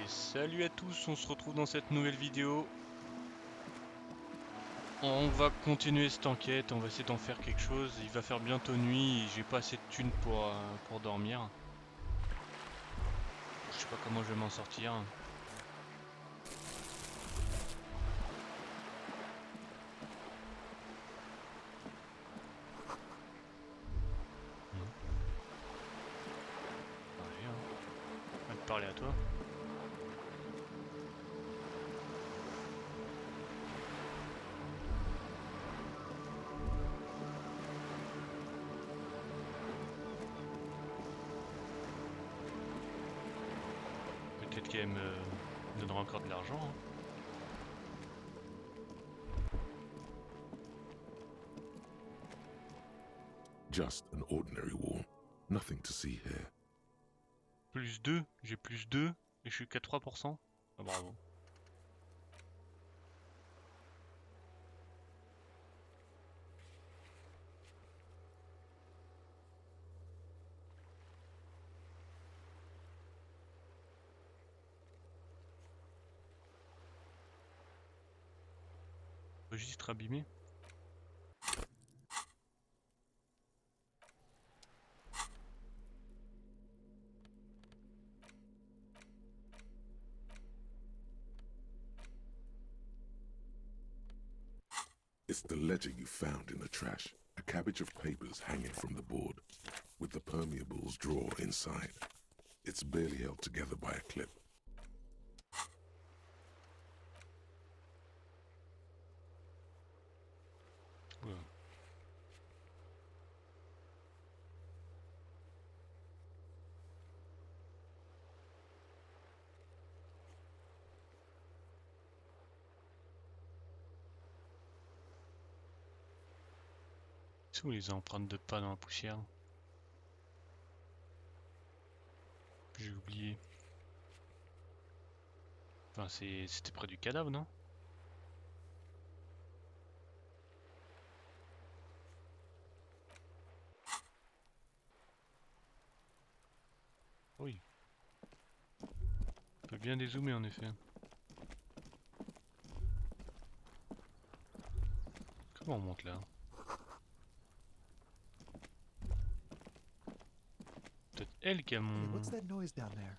Salut à tous, on se retrouve dans cette nouvelle vidéo. On va continuer cette enquête, on va essayer d'en faire quelque chose. Il va faire bientôt nuit et j'ai pas assez de thunes pour dormir. Je sais pas comment je vais m'en sortir. Allez, hein. On va te parler à toi. Peut-être qu'elle me donnera encore de l'argent, hein. Just an ordinary wall. Nothing to see here. Plus 2, j'ai plus 2 et je suis qu'à 3%. Ah, bravo. Registre abîmé. It's the ledger you found in the trash. A cabbage of papers hanging from the board, with the permeables drawer inside. It's barely held together by a clip. Ouais. C'est où les empreintes de pas dans la poussière? J'ai oublié. Enfin, c'était près du cadavre, non? Oui. On peut bien dézoomer en effet. Comment on monte là? Peut-être elle qui a Hey, mon... what's that noise down there?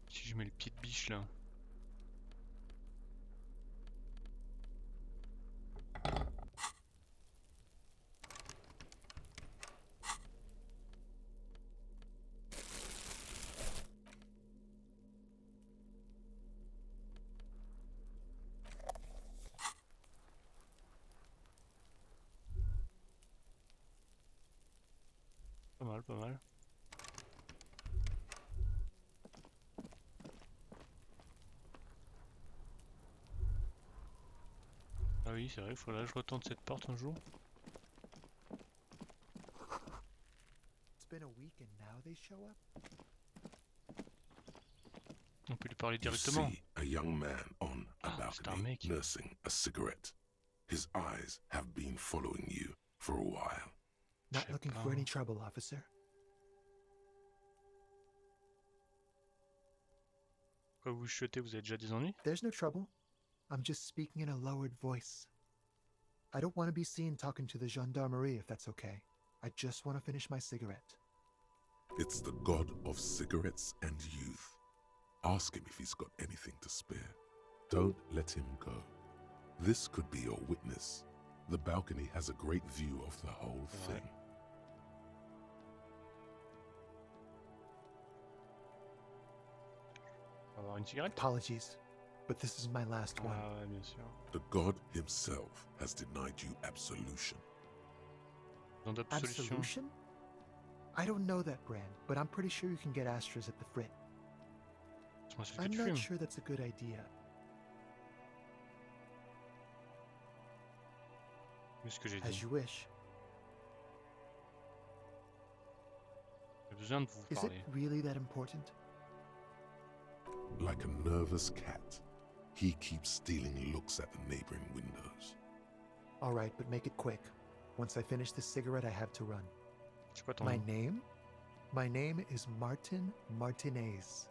Si je mets le pied de biche là. Pas mal, pas mal. Ah oui, c'est vrai, il faudra que je retente cette porte un jour. It's been a week and now they show up? On peut lui parler You directement. see a young man on a Ah, c'est un balcony mec. nursing a cigarette. His eyes have been following you for a while. Not sais looking pas. for any trouble, officer. Quoi vous chuchotez, vous avez déjà des ennuis? There's no trouble. I'm just speaking in a lowered voice. I don't want to be seen talking to the gendarmerie if that's okay. I just want to finish my cigarette. It's the god of cigarettes and youth. Ask him if he's got anything to spare. Don't let him go. This could be your witness. The balcony has a great view of the whole thing. On va avoir une cigarette? Apologies, but this is my last one. Ah ouais, bien sûr. The god himself has denied you absolution. Dans d'absolution. Absolution? I don't know that brand, but I'm pretty sure you can get Astras at the Frit. C'est moi celui que I'm tu not fumes. sure that's a good idea. C'est ce que j'ai As dit. you wish. J'ai besoin de vous Is it parler. really that important? Like a nervous cat, he keeps stealing looks at the neighboring windows. All right, but make it quick. Once I finish this cigarette, I have to run. C'est quoi ton My nom? name? My name is Martin Martinez.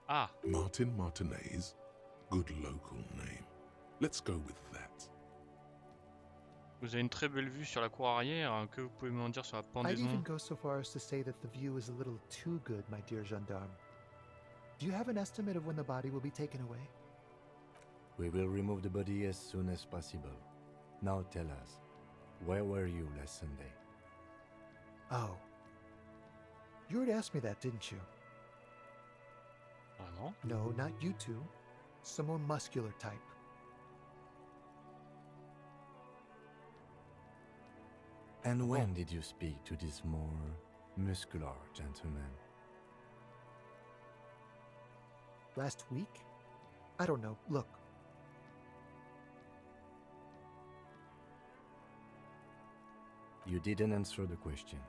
Ah, Martin Martinez? Good local name. Let's go with that. vous avez une très belle vue sur la cour arrière. Que vous pouvez m'en dire sur la I'd even pendaison? go so far as to say that the view is a little too good, my dear gendarme. Do you have an estimate of when the body will be taken away? We will remove the body as soon as possible. Now tell us, where were you last Sunday? Oh. You already asked me that, didn't you? Ah non. No, not you two. Some more muscular type. And when did you speak to this more muscular gentleman? Last week? I don't know. Look. You didn't answer the question.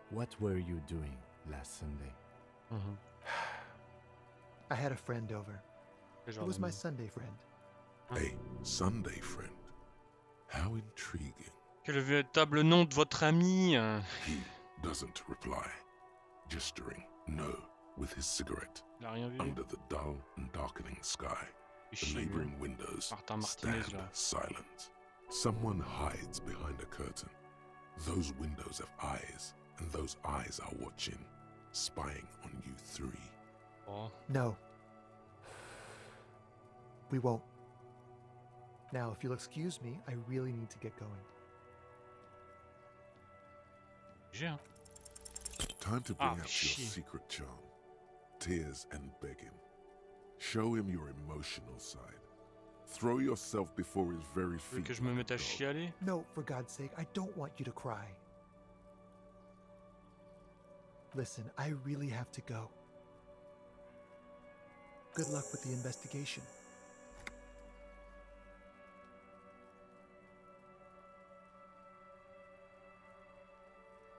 What were you doing last Sunday? Mhm. I had a friend over. Quel It genre was my d'ami? Sunday friend. A Sunday friend. How intriguing. Quel est le véritable nom de votre ami? He doesn't reply, gesturing no with his cigarette. Il a rien vu. Under the dull and darkening sky, Il the chie, lui. neighboring windows Martin Martinez, stand là. silent. Someone hides behind a curtain. Those windows have eyes, and those eyes are watching, spying on you three. Oh. No. We won't. Now, if you'll excuse me, I really need to get going. J'ai un. Time to bring Ah, out your shit. secret charm. Tears and begging. Show him your emotional side. Throw yourself before his very Tu veux feet. que je me like mette a à dog. chialer? No, for God's sake, I don't want you to cry. Listen, I really have to go. Good luck with the investigation.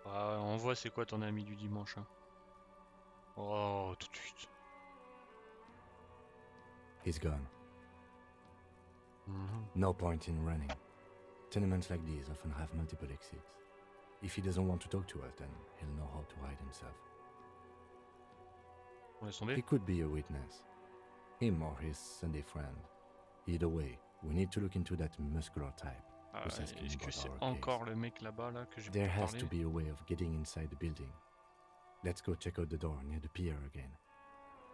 Ah, on voit c'est quoi ton ami du dimanche. Hein. Oh, tout de suite. He's gone. Mhm. No point in running. Tenements like these often have multiple exits. If he doesn't want to talk to us, then he'll know how to hide himself. On laisse He tomber. could be a witness. Him or his Sunday friend. Either way, we need to look into that muscular type. Ah, who's asking Est-ce que about c'est our encore case. le mec là-bas là que j'ai There has parlé? to be a way of getting inside the building. Let's go check out the door near the pier again.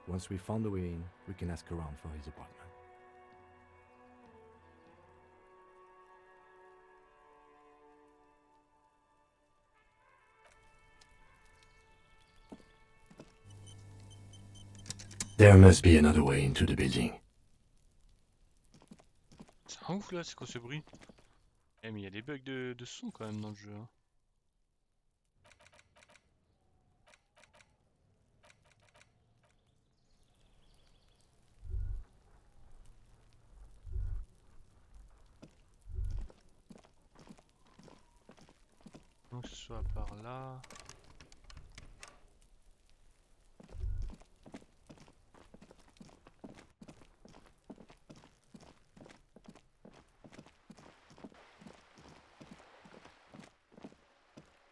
Once we found the way in, we can ask around for his apartment. There must be another way into the building. C'est un ouf là, c'est quoi ce bruit? Eh mais il y a des bugs de son quand même dans le jeu. Hein. Donc ce soit par là.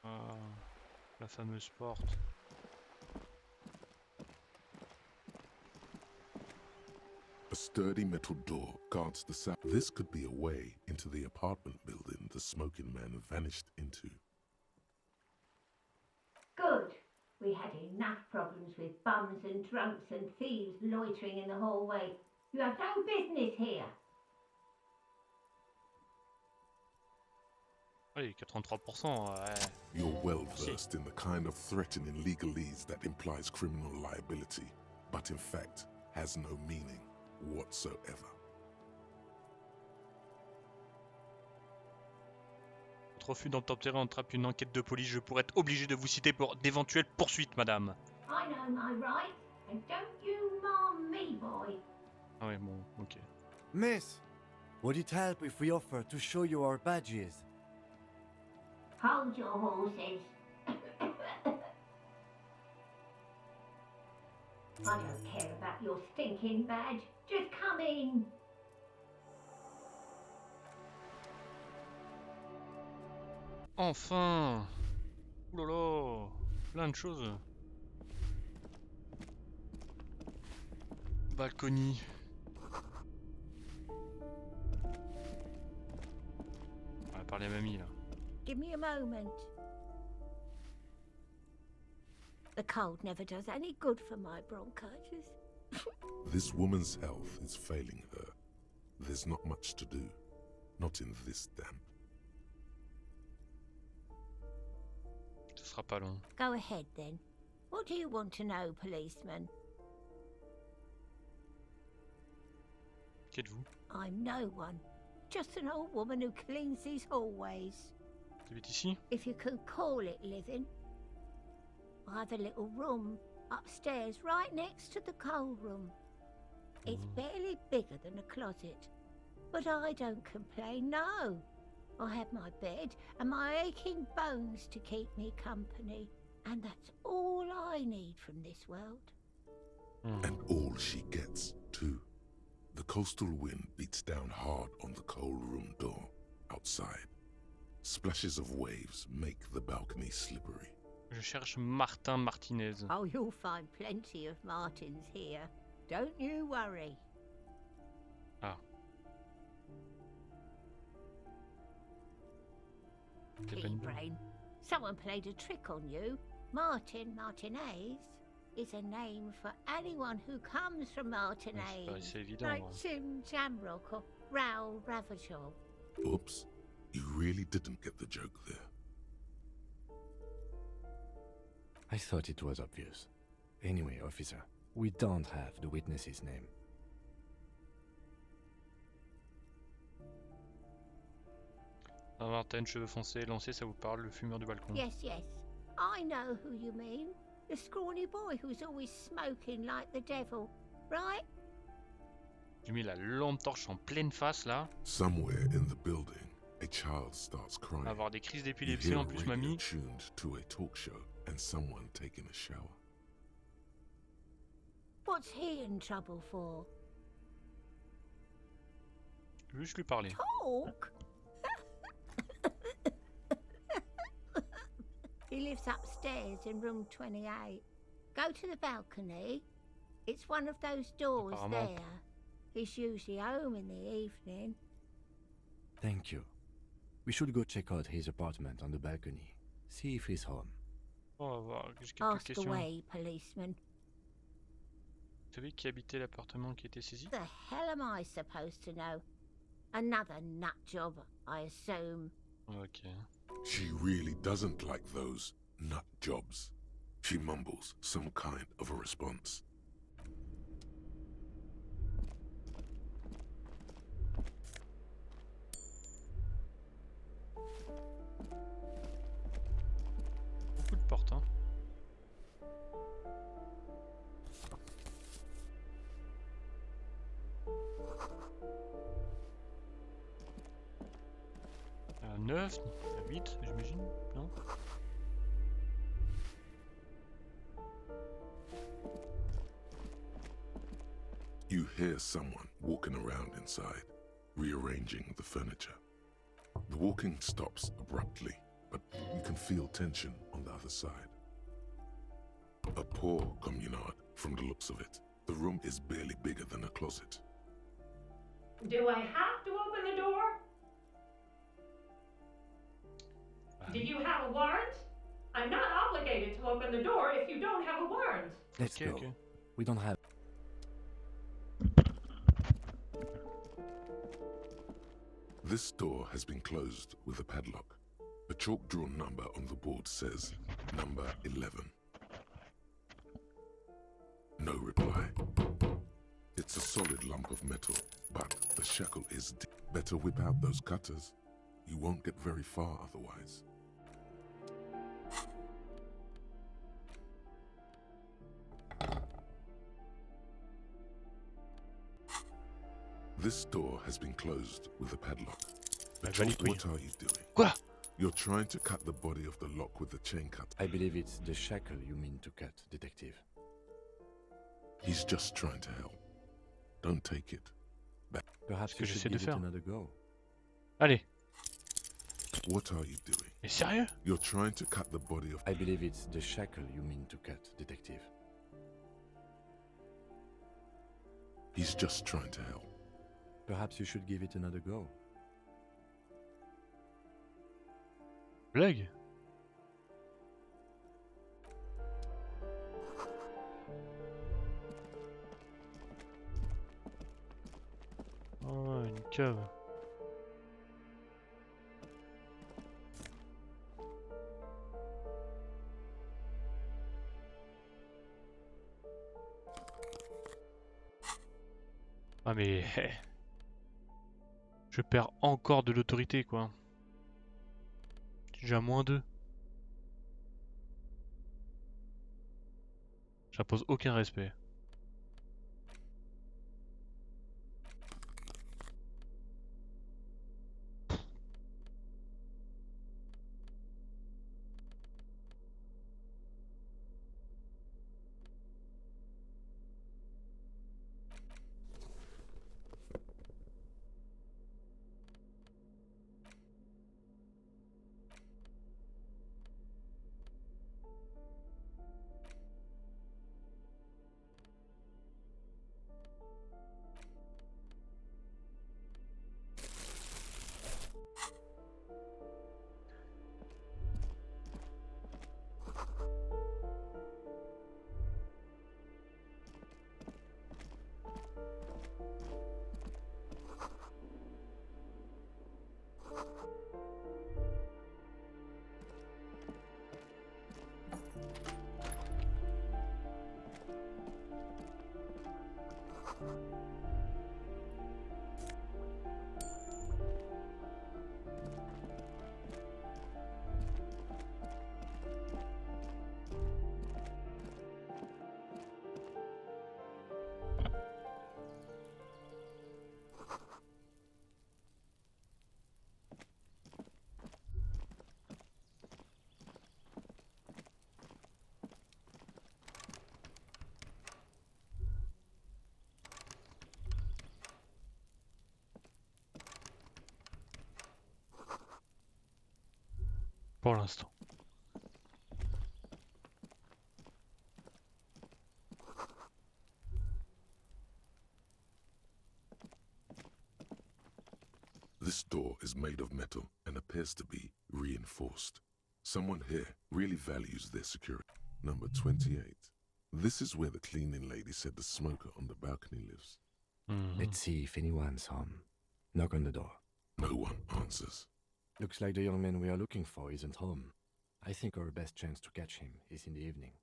Ah, la fameuse porte. A sturdy metal door guards the south. This could be a way into the apartment building the smoking man vanished into. Good. We had enough problems with bums and drunks and thieves loitering in the hallway. You have no business here. Oui, 83%. Ouais. You're well versed in the kind of threatening legalese that implies criminal liability, but in fact has no meaning whatsoever. Votre refus d'obtempérer entrape une enquête de police. Je pourrais être obligé de vous citer pour d'éventuelles poursuites, madame. I know my rights, and don't you marm me, boy. Ah ouais, bon, ok. Miss, would it help if we offer to show you our badges? Hold your horses. I don't care about your stinking badge. Just come in. Enfin! Ouh là là! Plein de choses. Balcony. On va parler à mamie là. Give me a moment. The cold never does any good for my bronchitis. This woman's health is failing her. There's not much to do. Not in this damp. Ce sera pas long. Go ahead then. What do you want to know, policeman? Qui êtes-vous? I'm no one. Just an old woman who cleans these hallways. Vous habitez ici? If you can call it living. I have a little room upstairs right next to the coal room. It's barely bigger than a closet. But I don't complain, no. I have my bed and my aching bones to keep me company. And that's all I need from this world. And all she gets, too. The coastal wind beats down hard on the coal room door outside. Splashes of waves make the balcony slippery. Je cherche Martin Martinez. Oh, you'll find plenty of Martins here. Don't you worry. Ah. Quelle bonne idée. Pea-brain. Someone played a trick on you. Martin Martinez is a name for anyone who comes from Martinez. C'est évident. Like Hein. Sim Jamrock or Raoul Ravachol. Oops, you really didn't get the joke there. I thought it was obvious. Anyway, officer, we don't have the witness's name. Ah, Martin, cheveux foncés, lancé, ça vous parle, le fumeur du balcon. Yes, yes. I know who you mean. The scrawny boy who's always smoking like the devil, right? J'ai mis la lampe torche en pleine face là. Somewhere in the building, a child starts crying. Avoir des crises You d'épilepsie hear en a plus, radio mamie. tuned to a talk show and someone taking a shower. What's he in trouble for? Je veux juste lui parler. Talk? He lives upstairs in room 28. Go to the balcony. It's one of those doors Apparemment. there. He's usually home in the evening. Thank you. We should go check out his apartment on the balcony. See if he's home. On va voir, j'ai quelques Ask questions. away, policeman. Vous savez qui habitait l'appartement qui a été saisi? The hell am I supposed to know? Another nut job, I assume. Ok. She really doesn't like those nut jobs. She mumbles some kind of a response. Beaucoup de portes, hein. Il y a 9, 8, j'imagine, non? You hear someone walking around inside, rearranging the furniture. The walking stops abruptly, but you can feel tension on the other side. A poor communard, from the looks of it. The room is barely bigger than a closet. Do I have to open the door? Do you have a warrant? I'm not obligated to open the door if you don't have a warrant. Let's Ok, go. ok. We don't have... This door has been closed with a padlock. A chalk-drawn number on the board says, number 11. No reply. It's a solid lump of metal, but the shackle is deep. Better whip out those cutters. You won't get very far otherwise. This door has been closed with a padlock. Valide, oui. What are you doing? Quoi? You're trying to cut the body of the lock with the chain cutter. I believe it's the shackle you mean to cut, detective. He's just trying to help. Don't take it. Perhaps que you j'essaie should de give it faire. another go. Allez. What are you doing? Mais sérieux? You're trying to cut the body of... I believe it's the shackle you mean to cut, detective. He's just trying to help. Perhaps you should give it another go. Blague? Oh, une cave. Ah mais... Je perds encore de l'autorité quoi. J'ai à -2. J'impose aucun respect. Pour l'instant. This door is made of metal and appears to be reinforced. Someone here really values their security. Number 28. This is where the cleaning lady said the smoker on the balcony lives. Let's see if anyone's home. Knock on the door. No one answers. Looks like the young man we are looking for isn't home. I think our best chance to catch him is in the evening.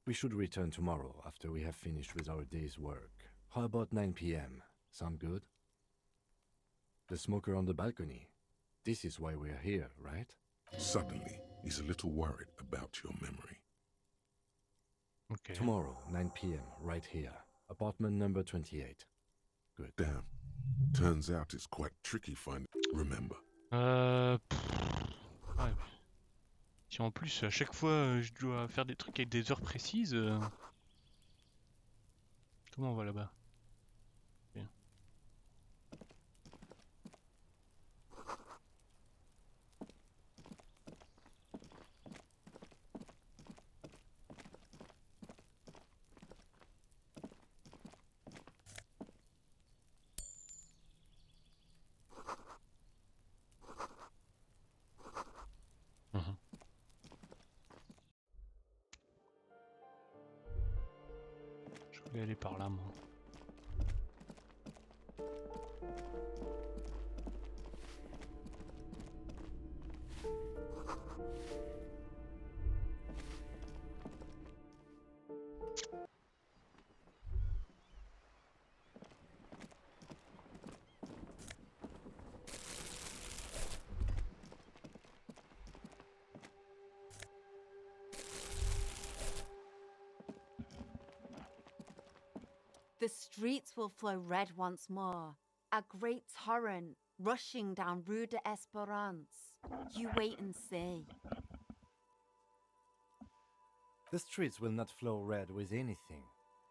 We should return tomorrow after we have finished with our day's work. How about 9 p.m.? Sound good? The smoker on the balcony. This is why we're here, right? Suddenly, he's a little worried about your memory. Ok. Tomorrow, 9 p.m., right here. Apartment number 28. Good. Damn. Turns out it's quite tricky finding... Remember. Ouais. Si en plus à chaque fois je dois faire des trucs avec des heures précises. Comment on va là-bas? Bien. Mhm. Je voulais aller par là moi. The streets will flow red once more, a great torrent rushing down Rue de Espérance. You wait and see. The streets will not flow red with anything.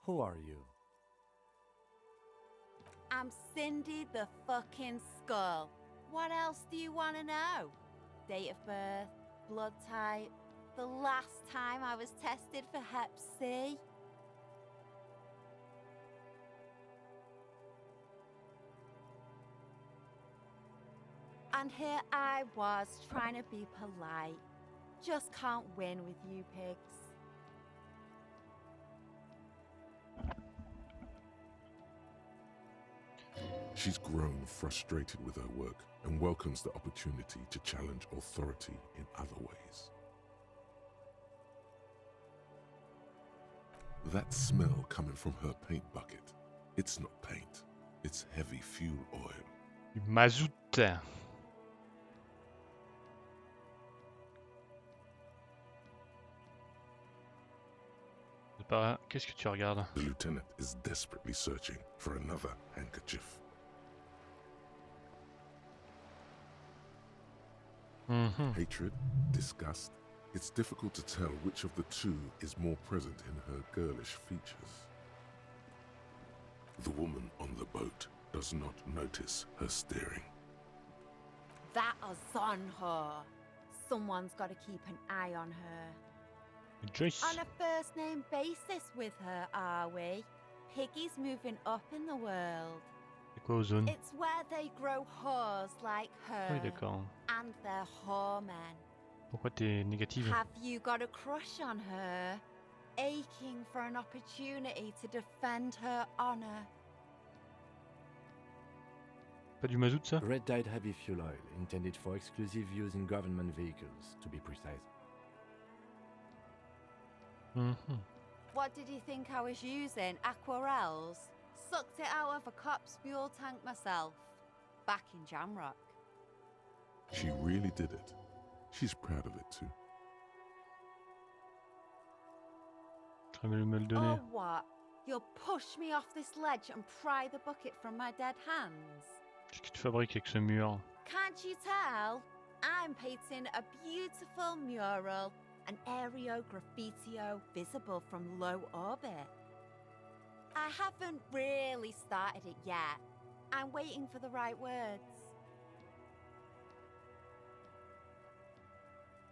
Who are you? I'm Cindy the fucking Skull. What else do you want to know? Date of birth, blood type, the last time I was tested for Hep C. And here I was trying to be polite. Just can't win with you pigs. She's grown frustrated with her work and welcomes the opportunity to challenge authority in other ways. That smell coming from her paint bucket, it's not paint, it's heavy fuel oil. Du mazout. C'est pas... Qu'est-ce que tu regardes? The lieutenant is desperately searching for another handkerchief. Hatred, disgust. It's difficult to tell which of the two is more present in her girlish features. The woman on the boat does not notice her staring. That is on her. Someone's got to keep an eye on her. Joyce. On a first name basis with her, are we? Piggy's moving up in the world. C'est quoi Ozone? It's where they grow whores like her. Oui, d'accord. And their whoremen. Pourquoi t'es négative? Have you got a crush on her? Aching for an opportunity to defend her honor. Pas du mazout ça? Red dyed heavy fuel oil, intended for exclusive use in government vehicles, to be precise. What did you think I was using? Aquarels? Sucked it out of a cop's fuel tank myself. Back in Jamrock. She really did it. She's proud of it too. Je vais me le donner. Oh, what? You'll push me off this ledge and pry the bucket from my dead hands? Qu'est-ce que tu fabriques avec ce mur? Can't you tell? I'm painting a beautiful mural, an aereo graffitio visible from low orbit. I haven't really started it yet. I'm waiting for the right words.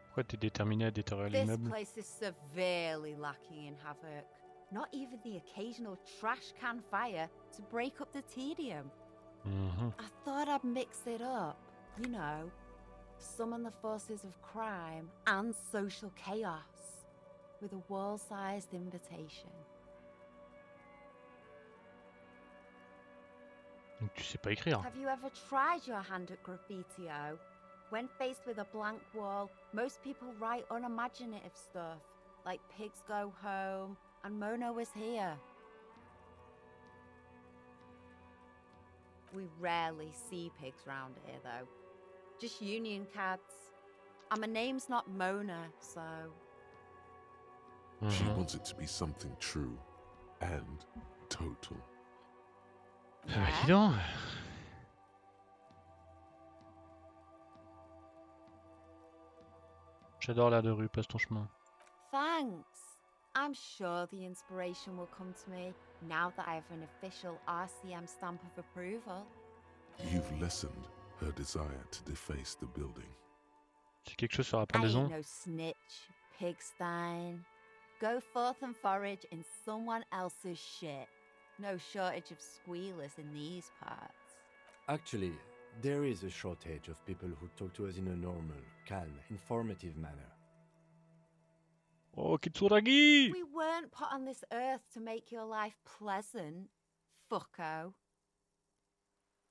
Pourquoi t'es déterminé à déterrer This l'immeuble? place is severely lacking in havoc. Not even the occasional trash can fire to break up the tedium. I thought I'd mix it up, you know, summon the forces of crime and social chaos with a wall-sized invitation. Donc tu sais pas écrire. Have you ever tried your hand at graffitio? When faced with a blank wall, most people write unimaginative stuff, like pigs go home and Mona was here. We rarely see pigs round here, though. Just union cats. And my name's not Mona, so... She wants it to be something true and total. Dis donc. J'adore l'air de rue, passe ton chemin. Thanks. I'm sure the inspiration will come to me now that I have an official RCM stamp of approval. You've lessened her desire to deface the building. C'est quelque chose sur la I pendaison? ain't no snitch, pigstein. Go forth and forage in someone else's shit. No shortage of squealers in these parts. Actually, there is a shortage of people who talk to us in a normal, calm, informative manner. Oh, Kitsuragi! We weren't put on this earth to make your life pleasant, fucko.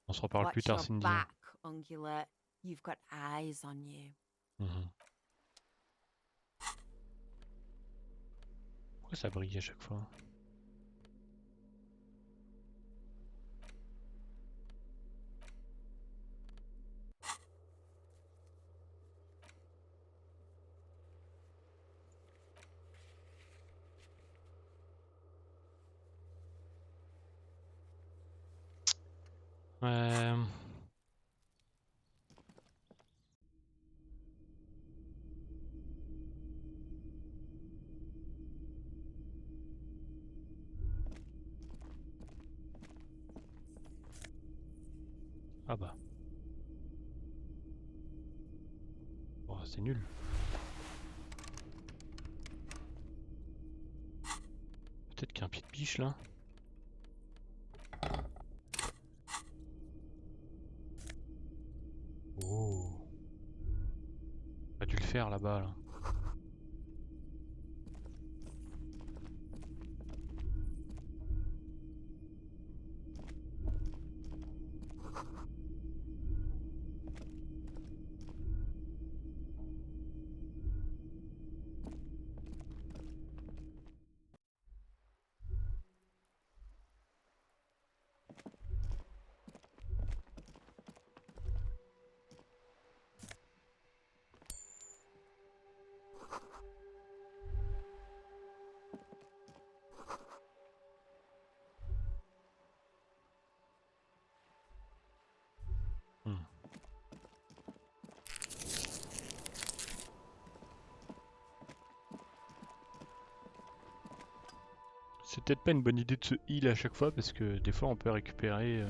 On se reparle Watch plus tard, your Cindy. back, ungulate. You've got eyes on you. Pourquoi ça brille à chaque fois? Ah bah. Oh, c'est nul. Peut-être qu'il y a un pied de biche là. Oh. On a dû le faire là-bas là. C'est peut-être pas une bonne idée de se heal à chaque fois parce que des fois on peut récupérer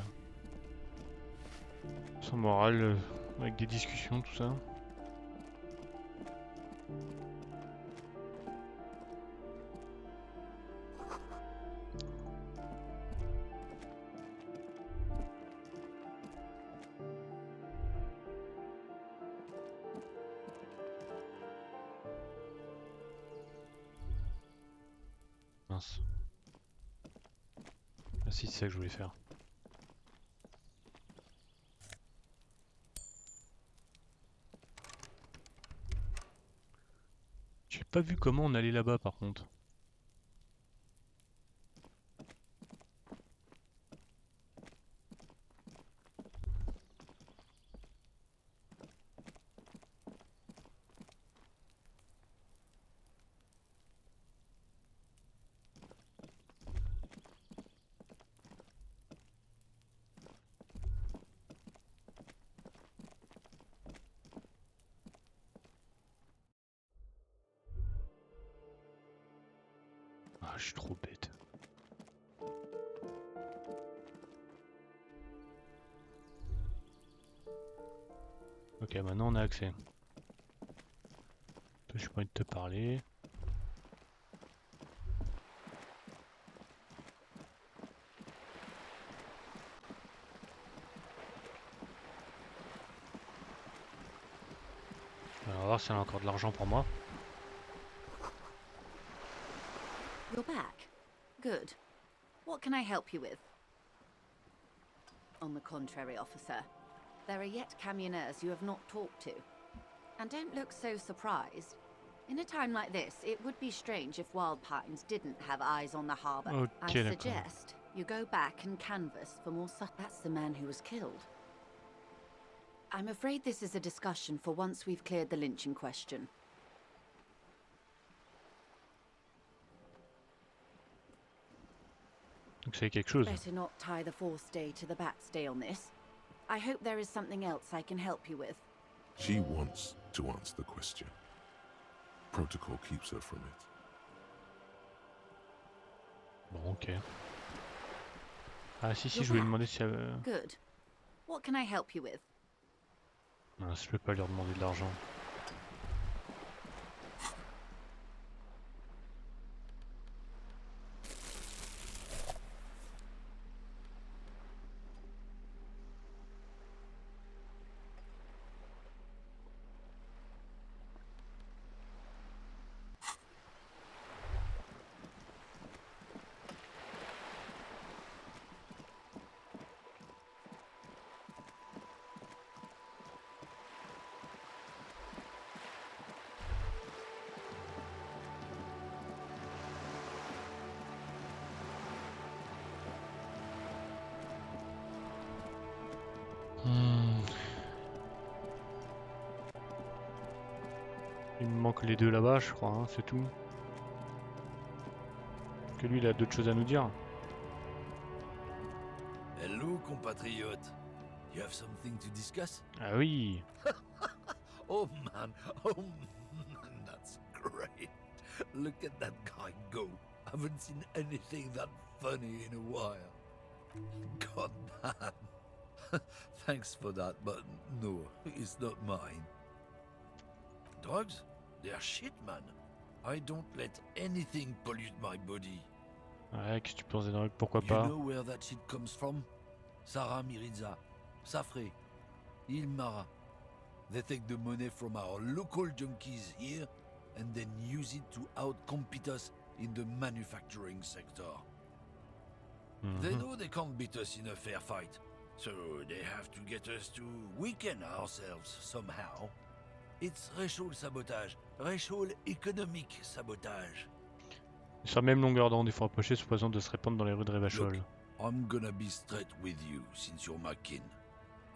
son moral avec des discussions, tout ça. Mince. Ah si, c'est ça que je voulais faire. J'ai pas vu comment on allait là-bas par contre. Ah, je suis trop bête. Ok, maintenant on a accès. Toi, j'ai pas envie de te parler. On va voir si elle a encore de l'argent pour moi. You're back. Good. What can I help you with? On the contrary, officer. There are yet camioners you have not talked to. And don't look so surprised. In a time like this, it would be strange if Wild Pines didn't have eyes on the harbour. I Ok, d'accord. suggest you go back and canvass for more That's the man who was killed. I'm afraid this is a discussion for once we've cleared the lynching question. Donc c'est quelque chose. Better not tie the forced day to the bat's day on this. I hope there is something else I can help you with. She wants to answer the question. Protocol keeps her from it. Bon, ok. Ah si, You're je voulais back. demander si... Good. What can I help you with? Mince, je peux pas leur demander de l'argent. Il me manque les deux là-bas, je crois, hein, c'est tout. Que lui, il a d'autres choses à nous dire. Hello, compatriote. You have something to discuss? Ah oui. Oh man, that's great. Look at that guy go. Haven't seen anything that funny in a while. God damn. Thanks for that, but no, it's not mine. Drugs? They're shit, man. I don't let anything pollute my body. Ouais, qu'est-ce que tu penses des drogues? Pourquoi You pas? know where that shit comes from? Sarah Miriza, Safre, Ilmara. They take the money from our local junkies here and then use it to outcompete us in the manufacturing sector. They know they can't beat us in a fair fight, so they have to get us to weaken ourselves somehow. It's racial sabotage, racial economic sabotage. Sur la même longueur d'onde, il faut empêcher ce poison de se répandre dans les rues de Revachol. Look, I'm gonna be straight with you since you're my kin.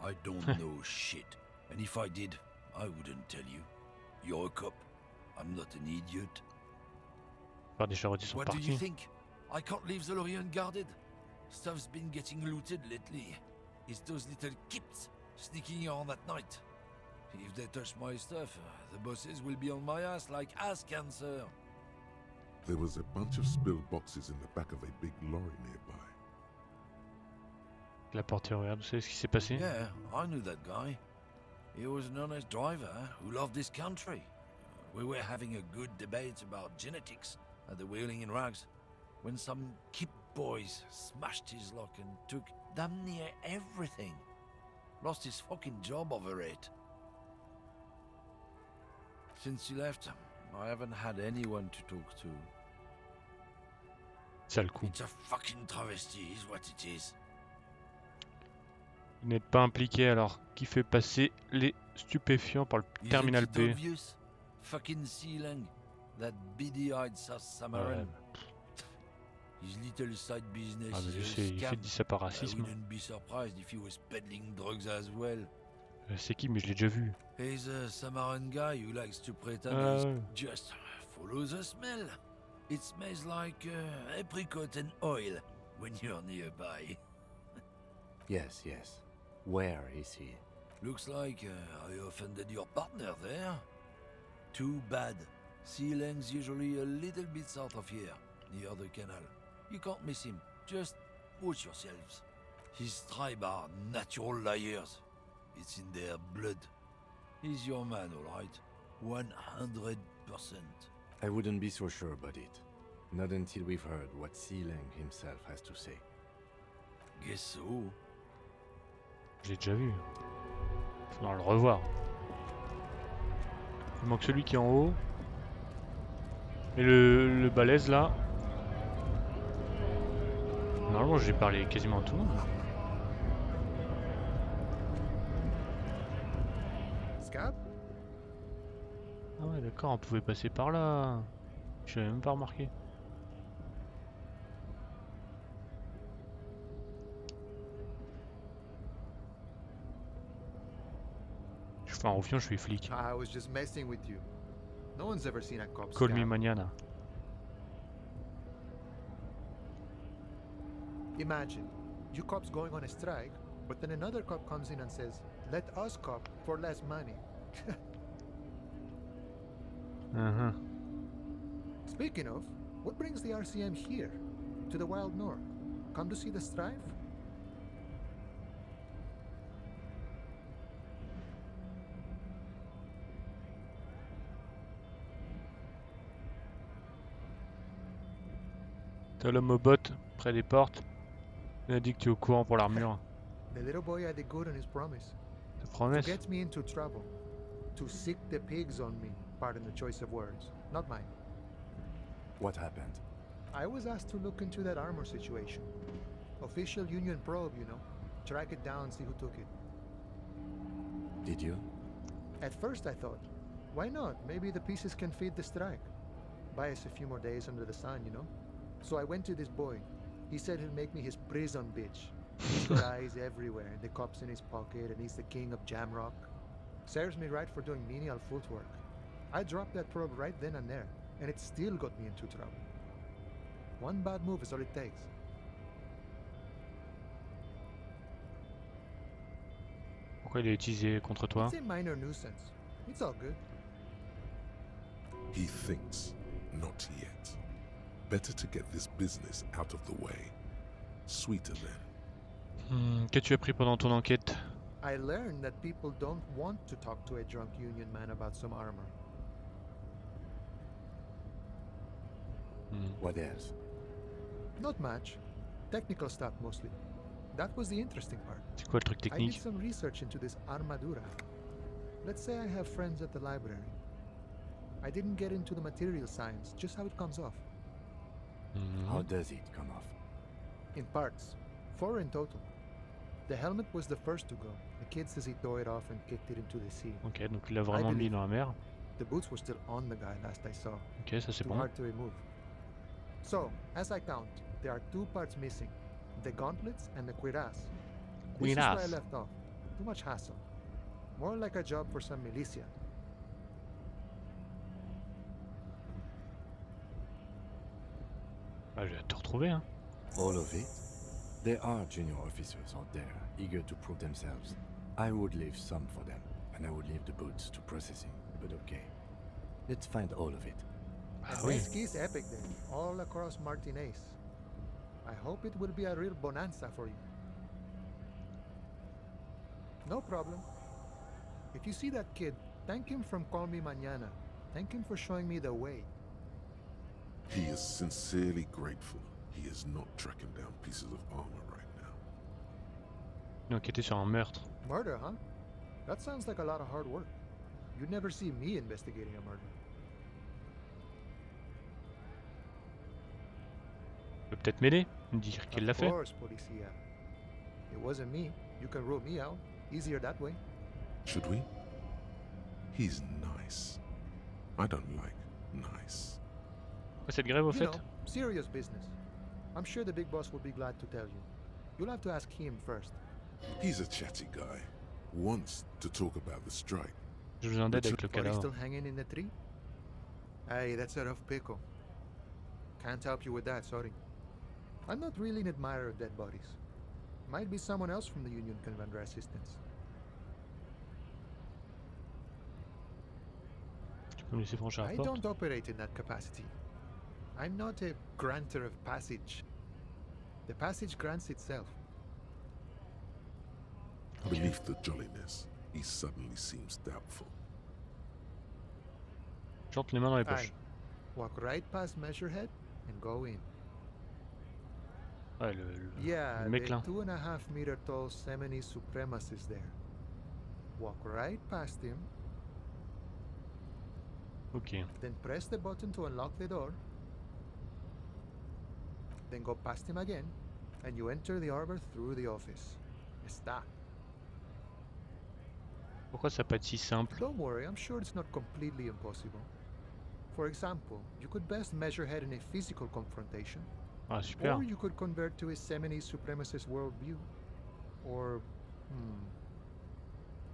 I don't know shit, and if I did, I wouldn't tell you. You're a cop. I'm not an idiot. Par des charretiers sont What do you partis. think? I can't leave the lorry unguarded. Stuff's been getting looted lately. It's those little kips sneaking around at night. If they touch my stuff, the bosses will be on my ass like ass cancer. There was a bunch of spilled boxes in the back of a big lorry nearby. La porte est ouverte, vous savez ce qui s'est passé? Yeah, I knew that guy. He was an honest driver who loved this country. We were having a good debate about genetics at the Wheeling in Rags when some kip boys smashed his lock and took damn near everything. Lost his fucking job over it. Since he left, I haven't had anyone to talk to. Sale coup. It's a fucking travesty, is what it is. Vous n'êtes pas impliqué alors. Qui fait passer les stupéfiants par le Isn't terminal it B? obvious? Fucking Sealang, that beady-eyed South Samaran. His little side business Ah, mais je is sais, a il fait scam. dit ça par I racisme. wouldn't be surprised if he was peddling drugs as well. C'est qui? Mais je l'ai déjà vu. He's a Samaran guy who likes to pretend Ah, he's ouais. just follow the smell. It smells like apricot and oil when you're nearby. Yes, yes. Where is he? Looks like I offended your partner there. Too bad. Sealang's usually a little bit south of here, near the canal. You can't miss him. Just watch yourselves. His tribe are natural liars. It's in their blood. He's your man, all right. 100%. I wouldn't be so sure about it. Not until we've heard what Sealang himself has to say. Guess so. Je l'ai déjà vu. Faudra le revoir. Il manque celui qui est en haut. Et le balèze là. Normalement j'ai parlé quasiment à tout le monde. Scab? Ah ouais d'accord, on pouvait passer par là. Je n'avais même pas remarqué. Je fais un ruffian, je suis flic. I was just messing with you. No one's ever seen a cop Call me scab. mañana. Imagine, you cops going on a strike, but then another cop comes in and says, let us cop for less money. Speaking of, what brings the RCM here, to the Wild North? Come to see the strife? T'as l'homme au bot, près des portes. Il a dit que tu es au courant pour l'armure. The little boy had it good on his promise. Ta To promesse? get me into trouble. To sick the pigs on me. Pardon the choice of words. Not mine. What happened? I was asked to look into that armor situation. Official union probe, you know. Track it down, see who took it. Did you? At first I thought, why not? Maybe the pieces can feed the strike. Buy us a few more days under the sun, you know? So I went to this boy. He said he'll make me his prison bitch. He's got eyes everywhere, and the cops in his pocket, and he's the king of Jamrock. Serves me right for doing menial footwork. I dropped that probe right then and there, and it still got me into trouble. One bad move is all it takes. Pourquoi il est utilisé contre toi? It's a minor nuisance. It's all good. He thinks, not yet. Better to get this business out of the way. Sweeter then. Qu'as-tu appris pendant ton enquête? I learned that people don't want to talk to a drunk Union man about some armor. What else? Not much. Technical stuff mostly. That was the interesting part. C'est quoi le truc I did technique? some research into this armadura. Let's say I have friends at the library. I didn't get into the material science, just how it comes off. How does it come off? In parts. 4 in total. The helmet was the first to go. The kid says he tore it off and kicked it into the sea. Ok, donc il l'a vraiment mis dans la mer. The boots were still on the guy last I saw. Ok, ça c'est Too bon. hard to remove. So, as I count, there are 2 parts missing. The gauntlets and the cuirass. This is where I Cuirass. left off. Too much hassle. More like a job for some militia. Ah, je vais te retrouver, hein. All of it? There are junior officers out there, eager to prove themselves. I would leave some for them, and I would leave the boots to processing, but okay. Let's find all of it. Ah And oui. this ski's epic then, all across Martinez. I hope it will be a real bonanza for you. No problem. If you see that kid, thank him from Call Me Mañana. Thank him for showing me the way. He is sincerely grateful he is not tracking down pieces of armor right now. Il a enquêté sur un meurtre. Murder, huh? That sounds like a lot of hard work. You'd never see me investigating a murder. Tu peux peut-être m'aider? Me dire qui l'a Of fait? course, policia. It wasn't me. You can rule me out. Easier that way. Should we? He's nice. I don't like nice. Pourquoi cette grève au You fait? know, serious business. I'm sure the big boss will be glad to tell you. You'll have to ask him first. He's a chatty guy. Wants to talk about the strike. J'ai besoin d'aide avec le Body cadavre. still hanging in the tree? Hey, that's a rough pickle. Can't help you with that, sorry. I'm not really an admirer of dead bodies. Might be someone else from the Union can render assistance. Tu peux me laisser franchir la I porte? don't operate in that capacity. I'm not a granter of passage. The passage grants itself. Beneath the jolliness, he suddenly seems doubtful. Chante les mains dans les Aye. poches. Walk right past Measurehead and go in. Ouais, Yeah, le mec the là. 2.5 meter tall Semini supremacist there. Walk right past him, Ok. then press the button to unlock the door. Then go past him again, and you enter the arbor through the office. Está. Pourquoi ça peut être si simple? Don't worry, I'm sure it's not completely impossible. For example, you could best measure head in a physical confrontation, Ah, super. or you could convert to a Semini supremacist worldview. Or,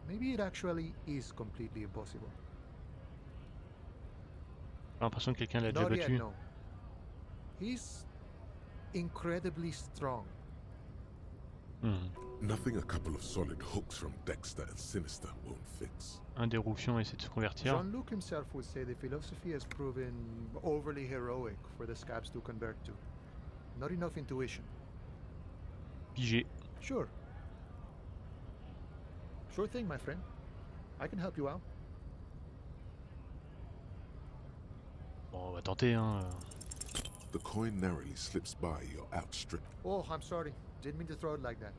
maybe it actually is completely impossible. J'ai l'impression que quelqu'un l'a déjà Not yet, battu. no. He's incredibly strong. Nothing a couple of solid hooks from Dexter and Sinister won't fix. Un des roufions essaie de se convertir. Jean-Luc himself would say the philosophy has proven overly heroic for the scabs to convert to. Not enough intuition. Pigé. Sure. Sure thing, my friend. I can help you out. Bon, on va tenter, hein. The coin narrowly slips by your outstripped. Oh, I'm sorry. Didn't mean to throw it like that.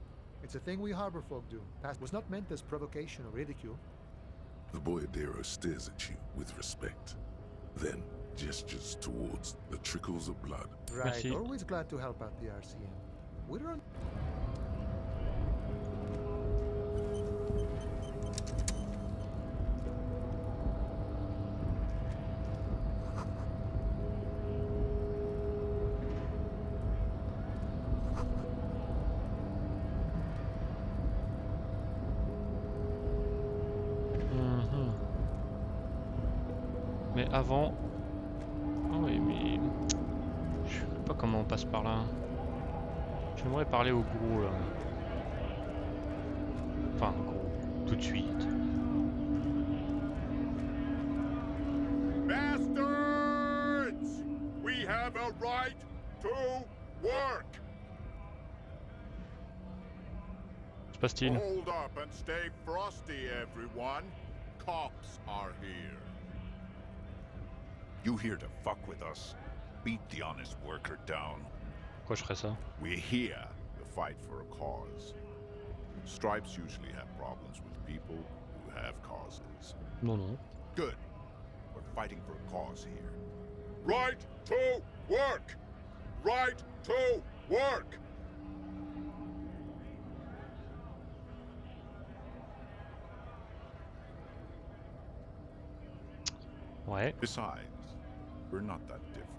It's a thing we harbor folk do. Past was not meant as provocation or ridicule. The boyadero stares at you with respect, then gestures towards the trickles of blood. Right. Merci. Always glad to help out the RCM. We're on. Mais avant... Ah oui, mais... Je sais pas comment on passe par là. J'aimerais parler au gros, là. Enfin, gros, tout de suite. Bastards! We have a right to work! passe-t-il? Hold up and stay frosty, everyone. Cops are here. You here to fuck with us? Beat the honest worker down. Pourquoi je ferais ça? We're here to fight for a cause. Stripes usually have problems with people who have causes. Non, non. Good. We're fighting for a cause here. Right to work! Right to work! Ouais. Besides, we're not that different.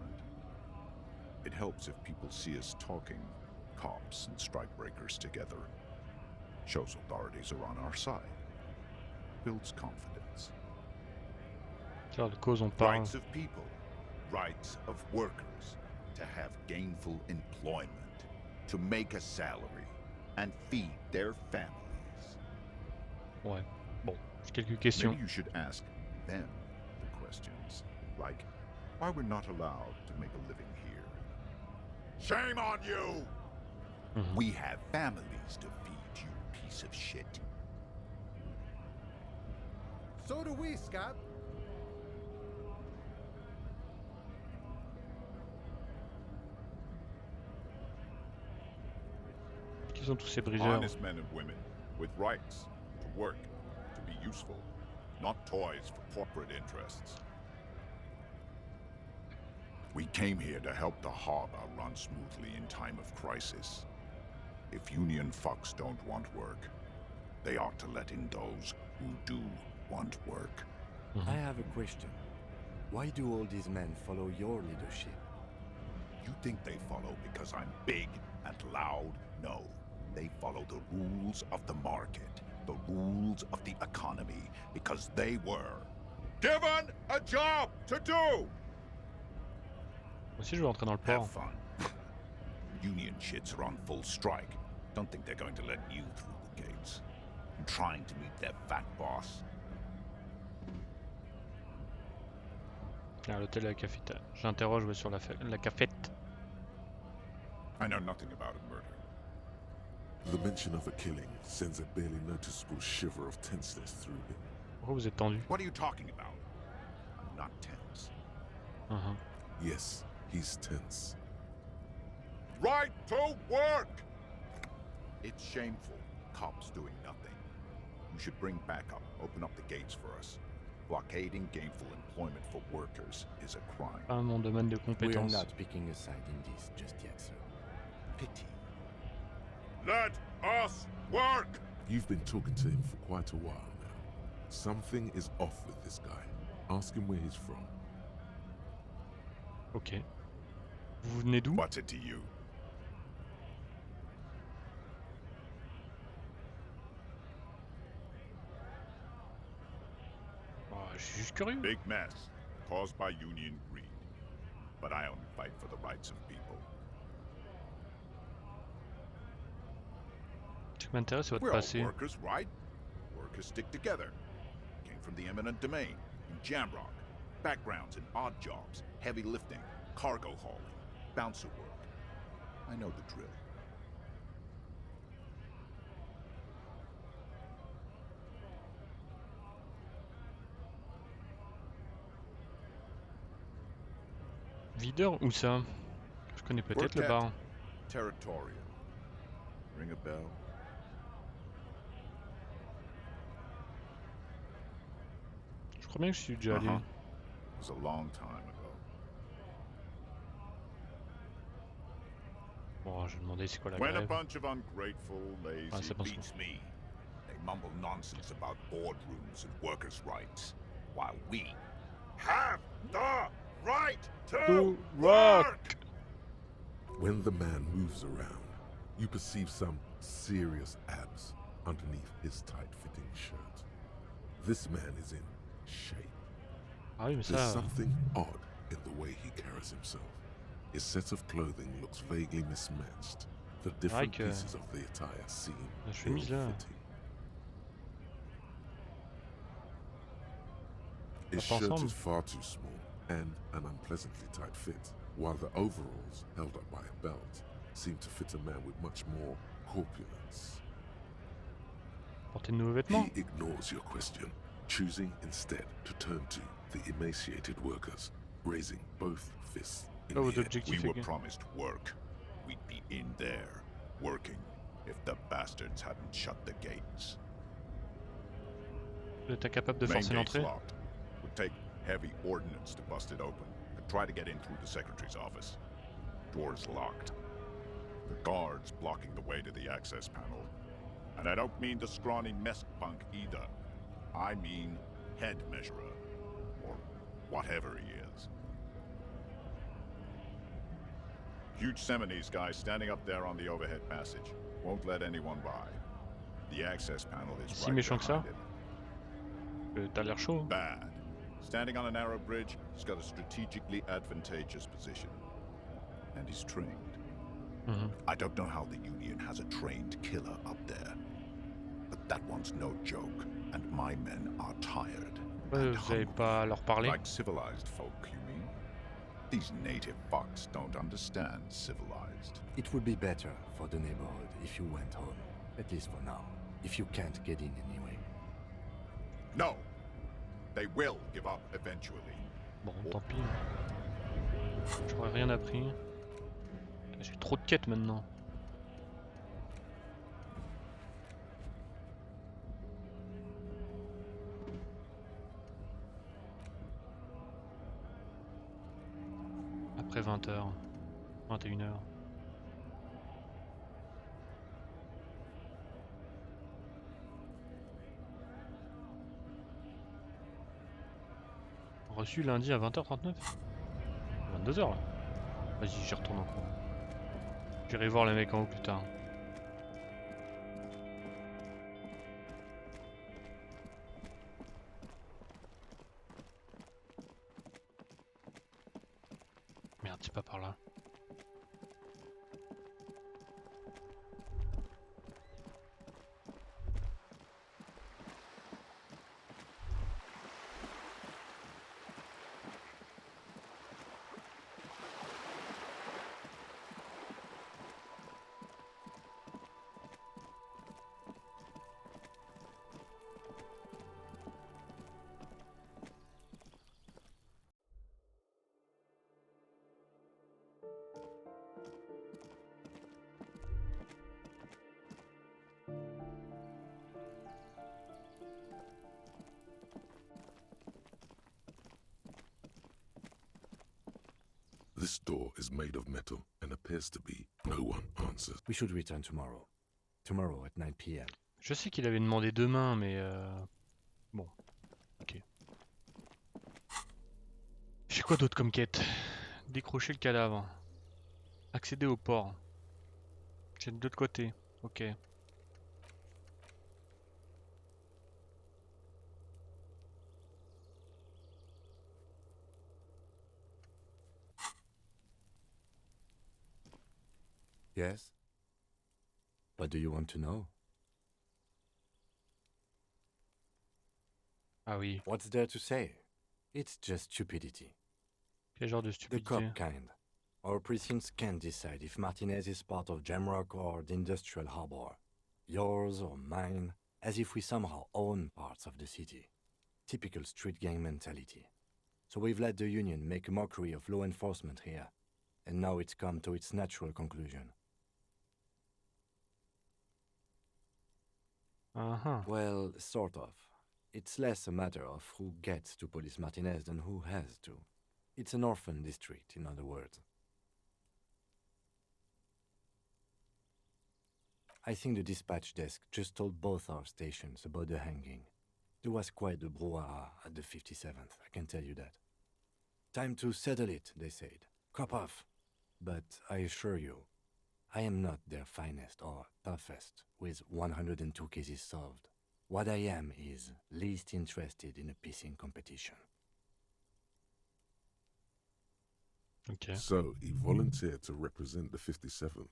It helps if people see us talking, cops and strikebreakers together. Shows authorities are on our side. Builds confidence. Car les causes on parle. Rights of people, rights of workers, to have gainful employment, to make a salary, and feed their families. Ouais. Bon, j'ai quelques questions. Maybe you should ask them the questions, like why we're not allowed to make a living here. Shame on you! Mhm. We have families to feed, you piece of shit. So do we, Scott. Qui sont tous ces briseurs? Honest men and women with rights to work, to be useful, not toys for corporate interests. We came here to help the harbor run smoothly in time of crisis. If union fucks don't want work, they ought to let in those who do want work. I have a question. Why do all these men follow your leadership? You think they follow because I'm big and loud? No. They follow the rules of the market, the rules of the economy, because they were given a job to do! Moi aussi je veux rentrer dans le port. Have fun. Union shits are on full strike. Don't think they're going to let you through the gates. I'm trying to meet their fat boss. Ah, l'hôtel et la cafette. J'interroge ouais, sur la cafette. I know nothing about a murder. The mention of a killing sends a barely noticeable shiver of tenseness through him. Pourquoi vous êtes tendu? What are you talking about? I'm not tense. Uh-huh. Yes, he's tense. Right to work! It's shameful. Cops doing nothing. You should bring backup. Open up the gates for us. Blockading gainful employment for workers is a crime. Pas mon domaine de We are compétence. not picking a side in this just yet, sir. Pity. Let us work! You've been talking to him for quite a while now. Something is off with this guy. Ask him where he's from. Ok. Vous venez d'où? What's it to you? Oh, je suis juste curieux. Big mess caused by union greed. But I only fight for the rights of people. Ce qui m'intéresse c'est votre We're all passé. workers, right? Workers stick together. Came from the eminent domain in Jamrock. Backgrounds in odd jobs, heavy lifting, cargo hauling, bouncer work. I know the drill. Videur où ça? Je connais peut-être le Quartet. bar. Territorial. Ring a bell? Je crois bien que je suis déjà allé. Uh-huh. It was a long time ago. Bon, je vais demander c'est quoi la When a grève. bunch of ungrateful, lazy c'est bon, c'est beats me. They mumble nonsense about boardrooms and workers' rights, while we have the right to work! When the man moves around, you perceive some serious abs underneath his tight-fitting shirt. This man is in shape. Ah oui, mais There's ça. something odd in the way he carries himself. His set of clothing looks vaguely mismatched. The different que pieces of the attire seem la chemise là. ill-fitting. His pas shirt ensemble. is far too small and an unpleasantly tight fit, while the overalls, held up by a belt, seem to fit a man with much more corpulence. Porter de nouveaux vêtements. He ignores your question, choosing instead to turn to the emaciated workers, raising both fists in Pas the votre air. objectif, We les were gars. promised work. We'd be in there, working, if the bastards hadn't shut the gates. Vous êtes incapable de Main forcer gate's l'entrée? locked. Would take heavy ordnance to bust it open. Could try to get in through the secretary's office. Door's locked. The guard's blocking the way to the access panel. And I don't mean the scrawny mess punk either. I mean head measurer. Or whatever he is. Huge Seminese guy standing up there on the overhead passage. Won't let anyone by. The access panel is Si right méchant que ça? behind it. T'as l'air chaud. Bad. Standing on a narrow bridge, he's got a strategically advantageous position. And he's trained. I don't know how the Union has a trained killer up there. But that one's no joke, and my men are tired. And Vous allez hungry. pas leur parler? Like civilized folk, you mean? These native fucks don't understand civilized. It would be better for the neighborhood if you went home, at least for now, if you can't get in anyway. No! They will give up eventually. Bon, tant pis. J'aurais rien appris. J'ai trop de quêtes maintenant. Après 20h. 21h. Reçu lundi à 20h39. 22h là. Vas-y, j'y retourne encore. J'irai voir les mecs en haut plus tard. Merde, c'est pas par là. This door is made of metal and appears to be no one answers. We should return tomorrow. Tomorrow at 9 p.m. Je sais qu'il avait demandé demain, mais bon, ok. J'ai quoi d'autre comme quête? Décrocher le cadavre. Accéder au port. C'est de l'autre côté, ok. Yes? What do you want to know? Ah oui, What's there to say? It's just stupidity. quel genre de The stupidité? cop kind. Our precincts can't decide if Martinez is part of Jamrock or the industrial harbor. Yours or mine, as if we somehow own parts of the city. Typical street gang mentality. So we've let the Union make a mockery of law enforcement here. And now it's come to its natural conclusion. Uh-huh. Well, sort of. It's less a matter of who gets to police Martinez than who has to. It's an orphan district, in other words. I think the dispatch desk just told both our stations about the hanging. There was quite the brouhaha at the 57th, I can tell you that. Time to settle it, they said. Cop off. But I assure you, I am not their finest or toughest with 102 cases solved. What I am is least interested in a pissing competition. Ok. So he volunteered to represent the 57th,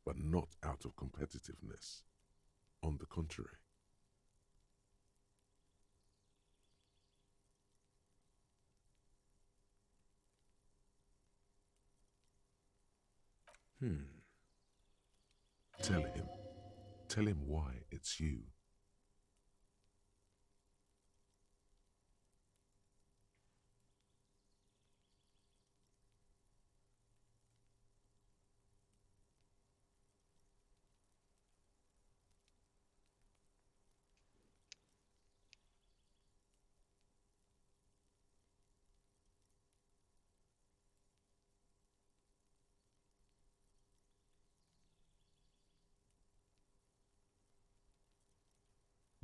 but not out of competitiveness. On the contrary. Tell him why it's you.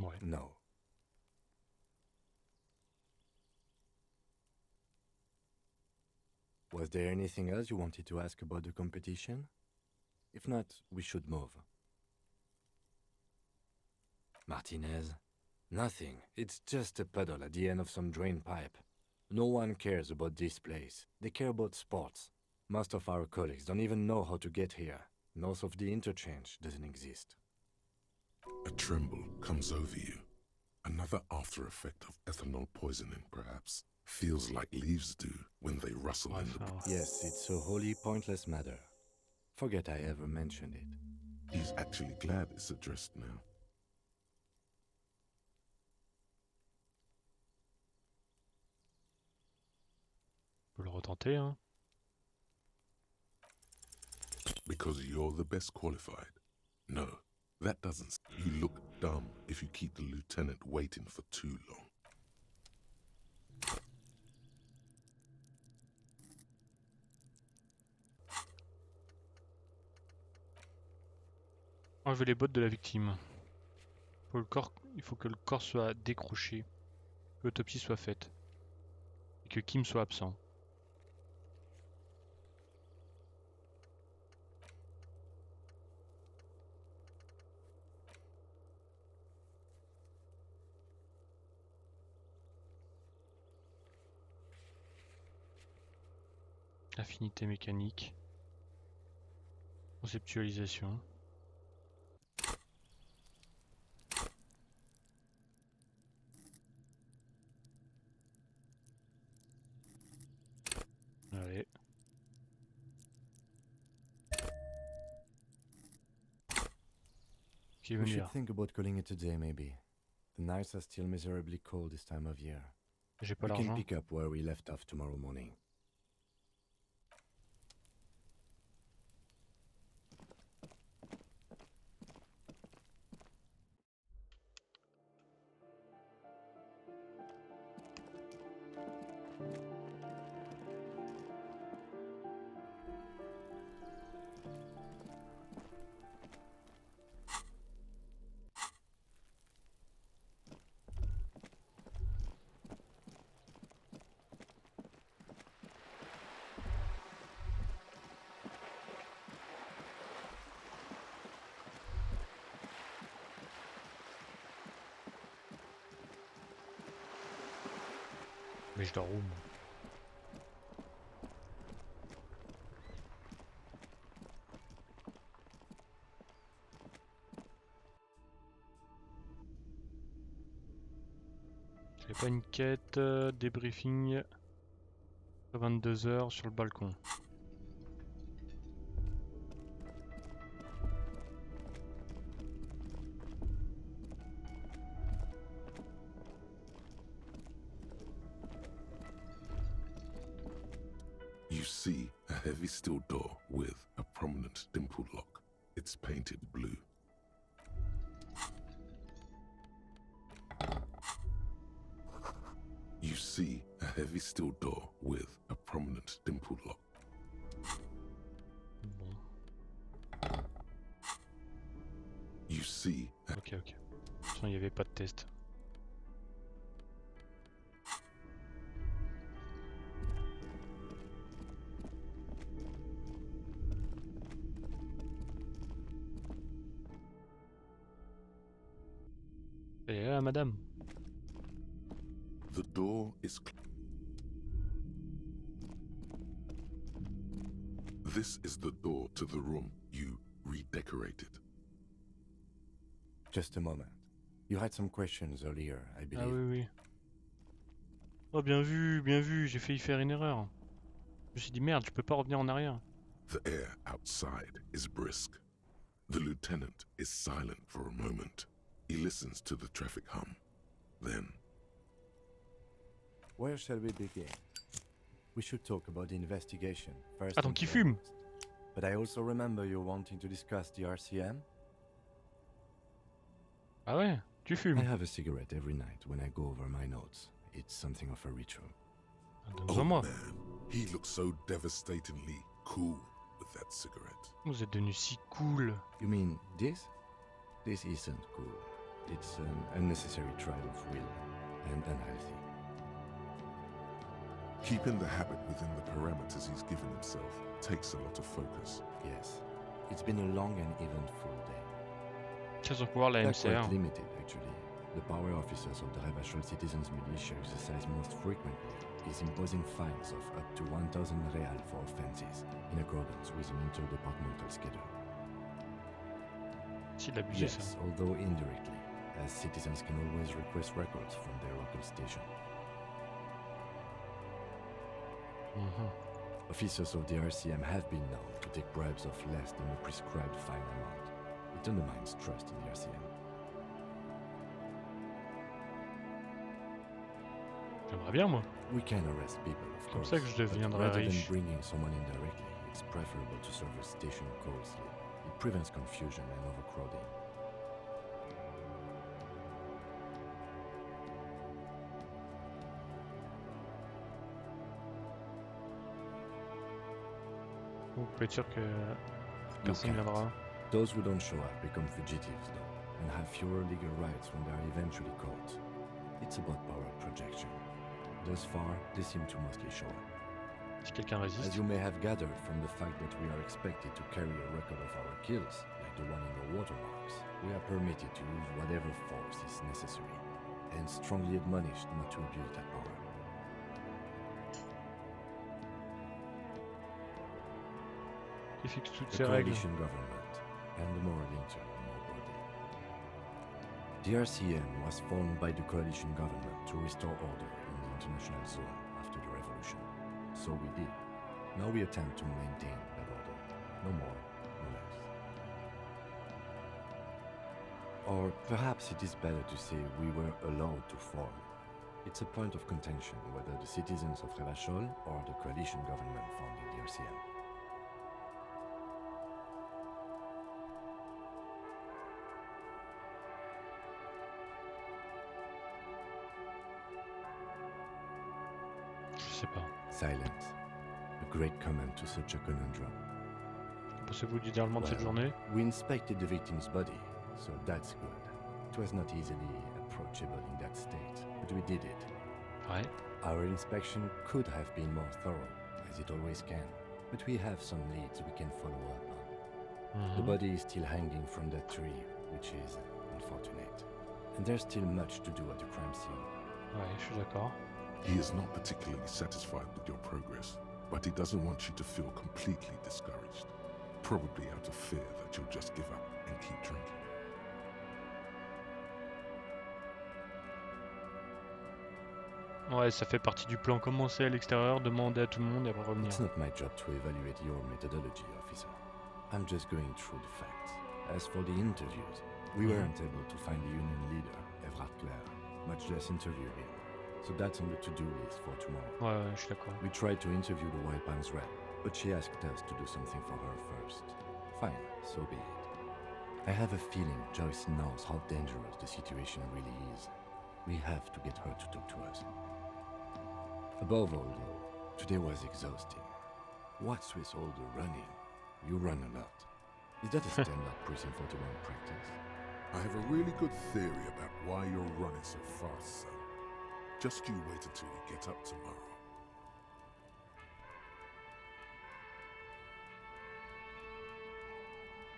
Ouais. No. Was there anything else you wanted to ask about the competition? If not, we should move. Martinez? Nothing. It's just a puddle at the end of some drain pipe. No one cares about this place. They care about sports. Most of our colleagues don't even know how to get here. North of the interchange doesn't exist. A tremble comes over you. Another after effect of ethanol poisoning, perhaps. Feels like leaves do when they rustle in the... Yes, it's a wholly pointless matter. Forget I ever mentioned it. He's actually glad it's addressed now. On peut le retenter, hein. Because you're the best qualified. No, that doesn't... You look dumb if you keep the lieutenant waiting for too long. Enlever les bottes de la victime. Il faut que le corps soit décroché, que l'autopsie soit faite, et que Kim soit absent. Affinité mécanique. Conceptualisation. Allez. We should think about calling it a day, maybe. The nights are still miserably cold this time of year. J'ai pas We can l'argent. pick up where we left off tomorrow morning. Mais je dors où, moi? J'avais pas une quête, débriefing à 22h sur le balcon. You see a heavy steel door with a prominent dimple lock. It's painted blue. You see a heavy steel door with a prominent dimple lock. Bon. You see a... Ok, ok. De toute façon, il n'y avait pas de test. Et là, madame. The door is... This is the door to the room you redecorated. Just a moment. You had some questions earlier, I believe. Ah oui, oui. Oh, bien vu, j'ai failli faire une erreur. Je me suis dit, merde, je peux pas revenir en arrière. The air outside is brisk. The lieutenant is silent for a moment. He listens to the traffic hum. Then... Where shall we begin? We should talk about the investigation first. Ah, donc il fume. But I also remember you wanting to discuss the RCM. Ah ouais, tu fumes. I have a cigarette every night when I go over my notes. It's something of a ritual. Oh man, he looks so devastatingly cool with that cigarette. Vous êtes devenu si cool. You mean this? This isn't cool. It's an unnecessary trial of will, and unhealthy. Keeping the habit within the parameters he's given himself takes a lot of focus. Yes, it's been a long and eventful day. Qu'est-ce qu'on voir la They're MCR? quite limited, actually. The power officers of the Revachol Citizens Militia exercise most frequently is imposing fines of up to 1,000 real for offences, in accordance with an interdepartmental schedule. C'est de l'abusé, Yes, ça. although indirectly, as citizens can always request records from their local station. Officers of the RCM have been known to take bribes of less than the prescribed fine amount. It undermines trust in the RCM. J'aimerais bien, moi. We can arrest people, of Comme course, ça que je but deviendrai rather than riche. bringing someone indirectly, it's preferable to serve a station closely. It prevents confusion and overcrowding. Vous pouvez être sûr que personne can't. viendra. Those who don't show up become fugitives, though, and have fewer legal rights when they are eventually caught. It's about power projection. Thus far, they seem to mostly show up. Si quelqu'un As résiste. you may have gathered from the fact that we are expected to carry a record of our kills, like the one in the watermarks, we are permitted to use whatever force is necessary, and strongly admonished not to abuse that power. Qui fixe toutes The ces règles. coalition government and the moral intern more broadly. The RCM was formed by the coalition government to restore order in the international zone after the revolution. So we did. Now we attempt to maintain that order. No more, no less. Or perhaps it is better to say we were allowed to form. It's a point of contention whether the citizens of Revachol or the coalition government founded the RCM. Je sais pas. Silence. A great comment to such a conundrum. Que pensez-vous du déroulement de cette journée? We inspected the victim's body, so that's good. It was not easily approachable in that state, but we did it. Ouais. Our inspection could have been more thorough, as it always can, but we have some leads we can follow up on. The body is still hanging from that tree, which is unfortunate. And there's still much to do at the crime scene. Ouais, je suis d'accord. He is not particularly satisfied with your progress, but he doesn't want you to feel completely discouraged. Probably out of fear that you'll just give up and keep drinking. Ouais, ça fait partie du plan. Commencer à l'extérieur, demander à tout le monde et après revenir. It's not my job to evaluate your methodology, officer. I'm just going through the facts. As for the interviews, we weren't able to find the union leader, Evrard Claire, much less interview him. So that's on the to-do list for tomorrow. Ouais, je suis d'accord. We tried to interview the White Pines rep, but she asked us to do something for her first. Fine, so be it. I have a feeling Joyce knows how dangerous the situation really is. We have to get her to talk to us. Above all, though, today was exhausting. What's with all the running? You run a lot. Is that a standard Prison 41 practice? I have a really good theory about why you're running so fast, son. Just you wait until we get up tomorrow.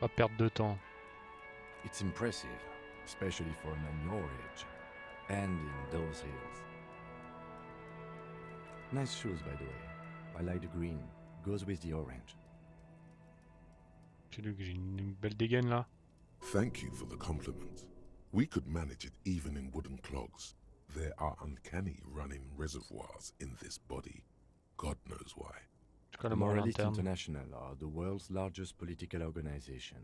Pas perdre de temps. It's impressive, especially for a man your age. And in those hills. Nice shoes, by the way. I like the green. Goes with the orange. J'ai une belle dégaine là. Thank you for the compliment. We could manage it even in wooden clogs. There are uncanny running reservoirs in this body. God knows why. The Moralist International are the world's largest political organization.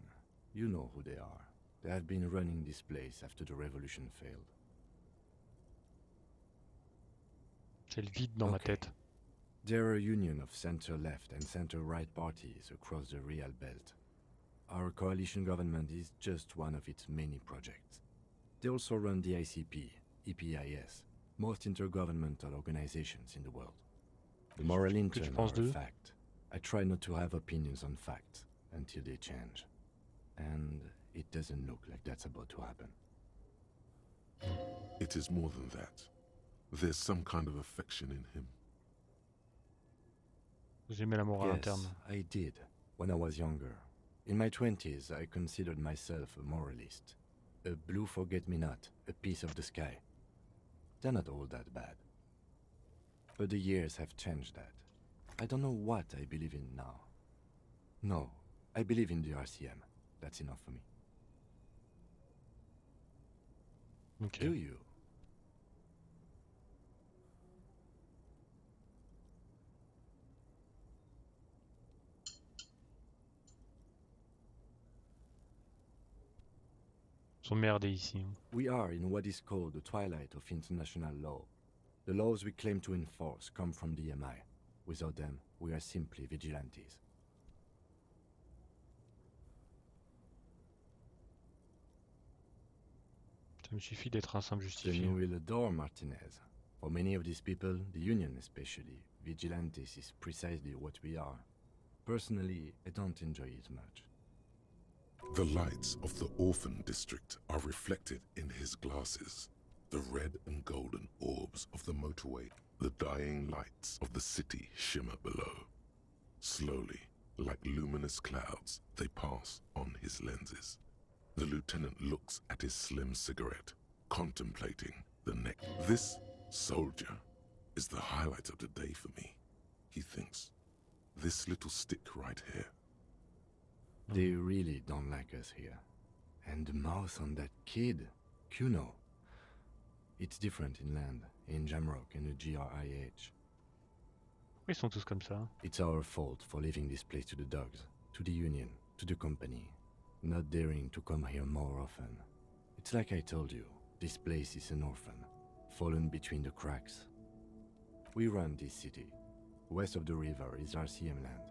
You know who they are. They have been running this place after the revolution failed. J'ai le vide dans ma tête. There are a union of center-left and center-right parties across the Real Belt. Our coalition government is just one of its many projects. They also run the ICP, EPIS, most intergovernmental organizations in the world. The moral intern are a fact. I try not to have opinions on facts until they change. And it doesn't look like that's about to happen. It is more than that. There's some kind of affection in him. Vous aimez la morale Yes, interne. I did, when I was younger. In my 20s, I considered myself a moralist. A blue forget-me-not, a piece of the sky. They're not all that bad. But the years have changed that. I don't know what I believe in now. No, I believe in the RCM. That's enough for me. Ok. Do you? Ils sont merdés ici. Hein. We are in what is called the twilight of international law. The laws we claim to enforce come from the MI. Without them, we are simply vigilantes. Ça me suffit d'être un simple Then justifié. you will adore Martinez. For many of these people, the Union especially, vigilantes is precisely what we are. Personally, I don't enjoy it much. The lights of the orphan district are reflected in his glasses. The red and golden orbs of the motorway, the dying lights of the city shimmer below. Slowly, like luminous clouds, they pass on his lenses. The lieutenant looks at his slim cigarette, contemplating the next. This soldier is the highlight of the day for me, he thinks. This little stick right here. They really don't like us here. And the mouth on that kid, Kuno. It's different in land, in Jamrock and the GRIH. Pourquoi ils sont tous comme ça? It's our fault for leaving this place to the dogs, to the Union, to the company. Not daring to come here more often. It's like I told you, this place is an orphan, fallen between the cracks. We run this city. West of the river is RCM land.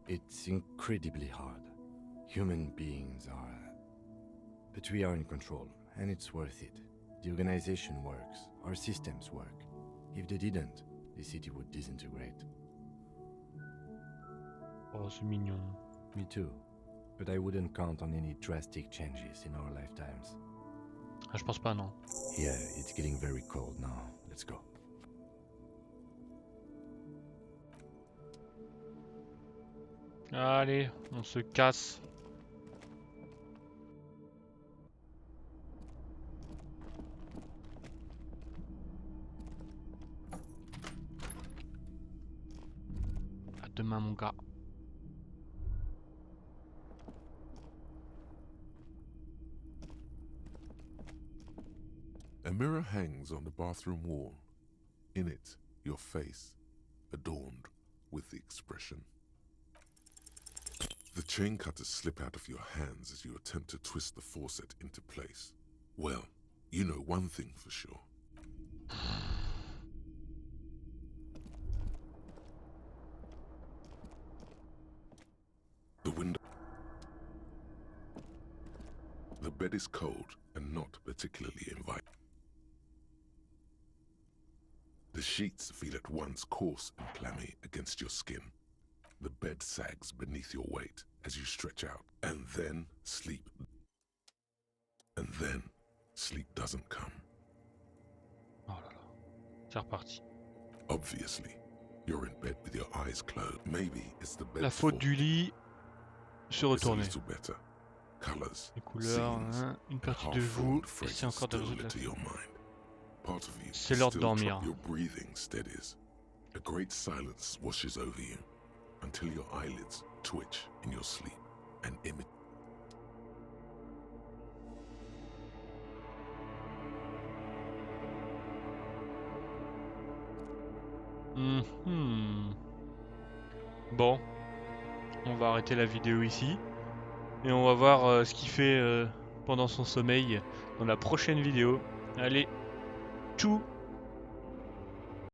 It's incredibly hard. Human beings are... But we are in control, and it's worth it. The organization works, our systems work. If they didn't, the city would disintegrate. Oh, c'est mignon. Me too. But I wouldn't count on any drastic changes in our lifetimes. Ah, je pense pas, non. Yeah, it's getting very cold now. Let's go. Allez, on se casse. À demain, mon gars. A mirror hangs on the bathroom wall. In it, your face, adorned with the expression. The chain cutters slip out of your hands as you attempt to twist the faucet into place. Well, you know one thing for sure. The window... The bed is cold and not particularly inviting. The sheets feel at once coarse and clammy against your skin. The bed sags beneath your weight as you stretch out, and then sleep. And then sleep doesn't come. Oh là là. C'est reparti. Obviously, you're in bed with your eyes closed. Maybe it's the bed. La faute du lit. Se retourner. It's a little better. Colors, Les couleurs, scenes, hein, une a partie de vous, half-formed et c'est phrase encore de still résoudre lit to la your mind. Part of you C'est l'heure de still dormir. Your breathing steadies. A great silence washes over you until your eyelids twitch in your sleep and image. Bon, on va arrêter la vidéo ici et on va voir ce qu'il fait pendant son sommeil dans la prochaine vidéo. Allez, tchou!